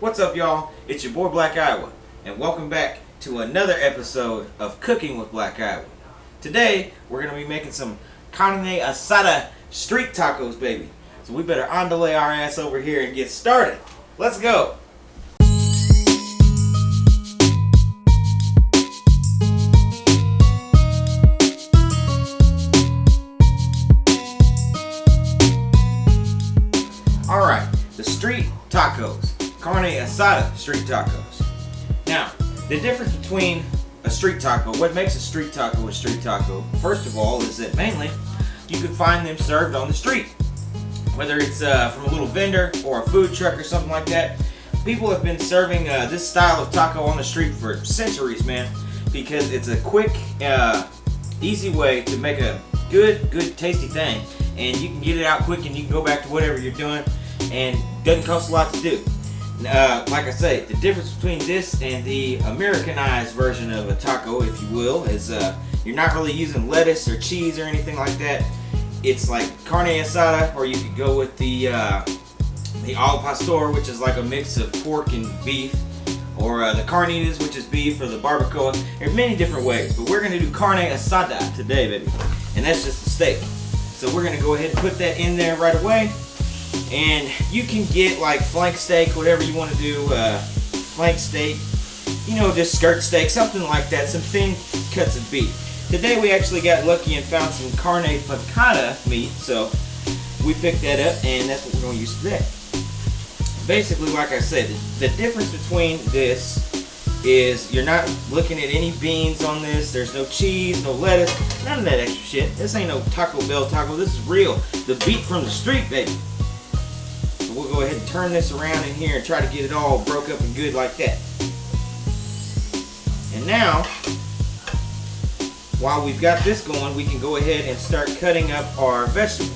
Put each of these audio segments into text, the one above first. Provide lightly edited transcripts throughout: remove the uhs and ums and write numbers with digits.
What's up, y'all? It's your boy Black Iowa, and welcome back to another episode of Cooking with Black Iowa. Today, we're going to be making some Carne Asada street tacos, baby. So we better andale our ass over here and get started. Let's go! Alright, the street tacos. Carne Asada street tacos. Now, the difference between a street taco, what makes a street taco, first of all, is that mainly you can find them served on the street. Whether it's from a little vendor or a food truck or something like that. People have been serving this style of taco on the street for centuries, man, because it's a quick, easy way to make a good, tasty thing. And you can get it out quick and you can go back to whatever you're doing, and it doesn't cost a lot to do. Like I say, the difference between this and the Americanized version of a taco, if you will, is you're not really using lettuce or cheese or anything like that. It's like carne asada, or you could go with the al pastor, which is like a mix of pork and beef, or the carnitas, which is beef, or the barbacoa. There's many different ways, but we're gonna do carne asada today, baby, and that's just the steak. So we're gonna go ahead and put that in there right away. And you can get like flank steak, whatever you want to do, flank steak, you know, just skirt steak, something like that, some thin cuts of beef. Today we actually got lucky and found some carne picada meat, so we picked that up, and that's what we're going to use today. Basically, like I said, the difference between this is you're not looking at any beans on this. There's no cheese, no lettuce, none of that extra shit. This ain't no Taco Bell taco. This is real. The beat from the street, baby. We'll go ahead and turn this around in here and try to get it all broke up and good like that. And now, while we've got this going, we can go ahead and start cutting up our vegetables,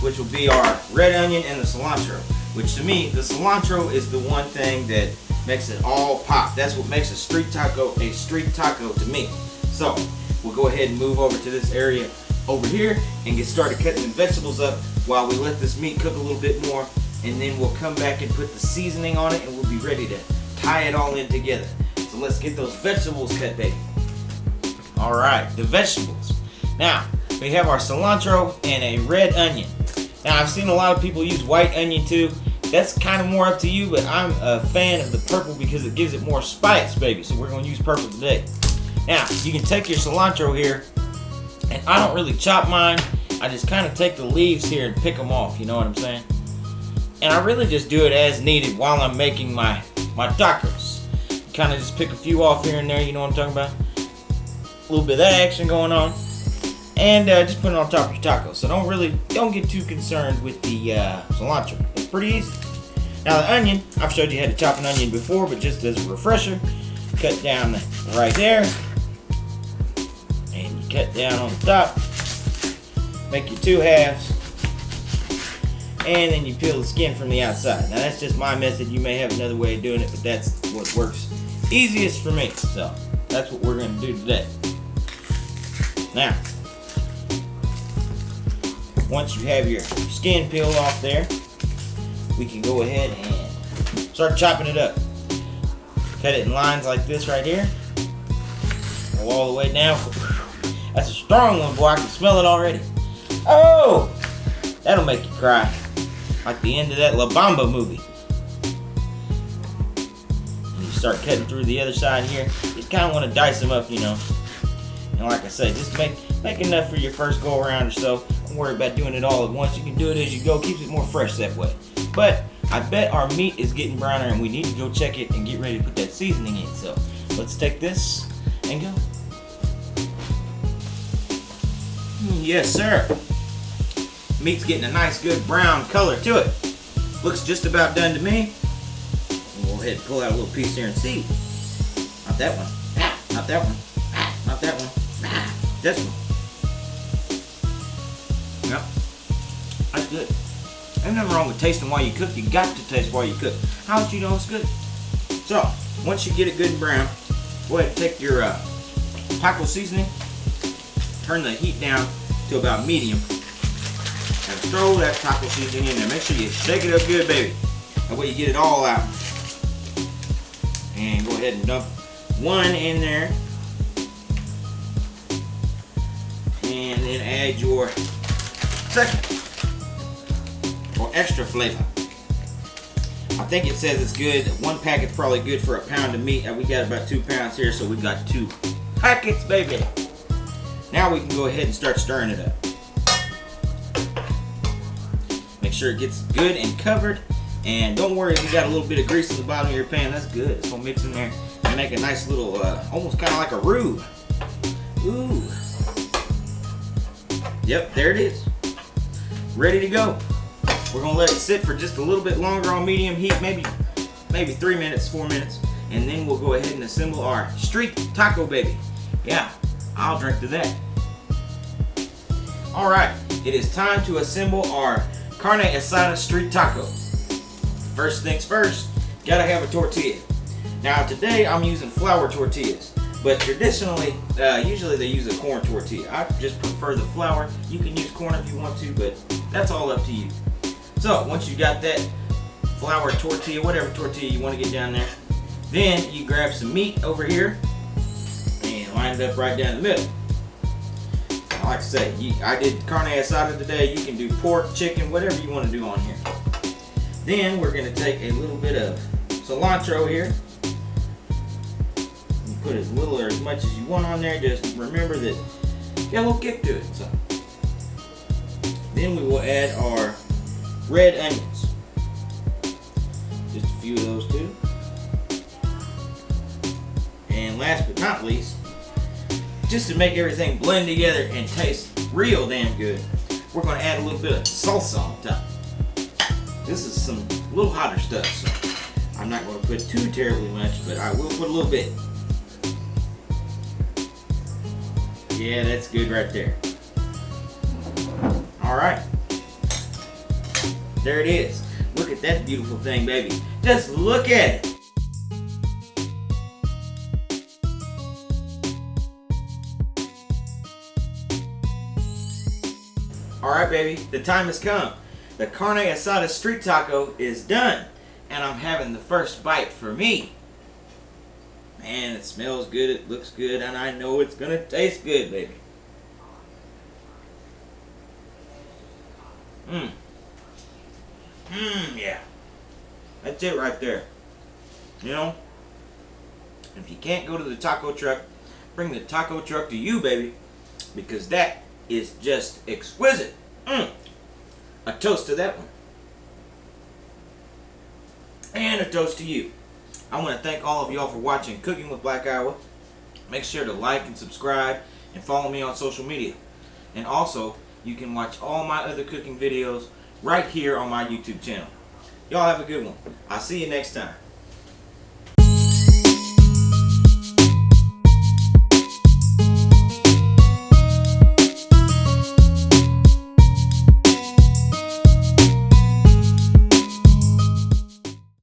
which will be our red onion and the cilantro. Which to me, the cilantro is the one thing that makes it all pop. That's what makes a street taco to me. So, we'll go ahead and move over to this area over here and get started cutting the vegetables up while we let this meat cook a little bit more. And then we'll come back and put the seasoning on it, and we'll be ready to tie it all in together. So let's get those vegetables cut, baby. Alright, the vegetables. Now, we have our cilantro and a red onion. Now, I've seen a lot of people use white onion too. That's kind of more up to you, but I'm a fan of the purple because it gives it more spice, baby. So we're going to use purple today. Now, you can take your cilantro here, and I don't really chop mine. I just kind of take the leaves here and pick them off, you know what I'm saying? And I really just do it as needed while I'm making my tacos. Kind of just pick a few off here and there, you know what I'm talking about? A little bit of that action going on. And just put it on top of your tacos. So don't get too concerned with the cilantro. It's pretty easy. Now the onion, I've showed you how to chop an onion before, but just as a refresher, cut down right there. And you cut down on the top. Make your two halves. And then you peel the skin from the outside. Now that's just my method. You may have another way of doing it, but that's what works easiest for me. So that's what we're going to do today. Now, once you have your skin peeled off there, we can go ahead and start chopping it up. Cut it in lines like this right here. Go all the way down. That's a strong one, boy. I can smell it already. Oh! That'll make you cry. Like the end of that La Bamba movie. And you start cutting through the other side here. You kind of want to dice them up, you know. And like I say, just make enough for your first go around or so. Don't worry about doing it all at once. You can do it as you go. Keeps it more fresh that way. But I bet our meat is getting browner, and we need to go check it and get ready to put that seasoning in. So let's take this and go. Yes, sir. Meat's getting a nice good brown color to it. Looks just about done to me. We'll go ahead and pull out a little piece here and see. Not that one. Not that one. Not that one. This one. Yep. That's good. There's nothing wrong with tasting while you cook. You got to taste while you cook. How would you know it's good? So, once you get it good and brown, go ahead and take your taco seasoning. Turn the heat down to about medium. And throw that taco seasoning in there. Make sure you shake it up good, baby. That way you get it all out. go ahead and dump one in there. And then add your second or extra flavor. I think it says it's good. One packet's probably good for a pound of meat. We got about 2 pounds here, so we got 2 packets, baby. Now we can go ahead and start stirring it up. Make sure it gets good and covered. And don't worry if you got a little bit of grease in the bottom of your pan. That's good. It's gonna mix in there and make a nice little, almost kind of like a roux. Ooh. Yep, there it is. Ready to go. We're gonna let it sit for just a little bit longer on medium heat, maybe 3 minutes, 4 minutes, and then we'll go ahead and assemble our street taco, baby. Yeah, I'll drink to that. All right, it is time to assemble our Carne Asada street taco. First things first, gotta have a tortilla. Now today I'm using flour tortillas, but traditionally, usually they use a corn tortilla. I just prefer the flour. You can use corn if you want to, but that's all up to you. So once you got that flour tortilla, whatever tortilla you want to get down there, then you grab some meat over here and line it up right down the middle. Like I say, I did carne asada today. You can do pork, chicken, whatever you want to do on here. Then we're going to take a little bit of cilantro here. You put as little or as much as you want on there. Just remember that you got a little kick to it. So then we will add our red onions. Just a few of those too. And last but not least, just to make everything blend together and taste real damn good, we're going to add a little bit of salsa on top. This is some little hotter stuff, so I'm not going to put too terribly much, but I will put a little bit. Yeah, that's good right there. All right. There it is. Look at that beautiful thing, baby. Just look at it. Alright, baby, the time has come. The Carne Asada street taco is done, and I'm having the first bite for me. Man, it smells good, it looks good, and I know it's gonna taste good, baby. Yeah. That's it right there. You know, if you can't go to the taco truck, bring the taco truck to you, baby, because that is just exquisite. A toast to that one. And a toast to you. I want to thank all of y'all for watching Cooking with Black Iowa. Make sure to like and subscribe and follow me on social media. And also, you can watch all my other cooking videos right here on my YouTube channel. Y'all have a good one. I'll see you next time.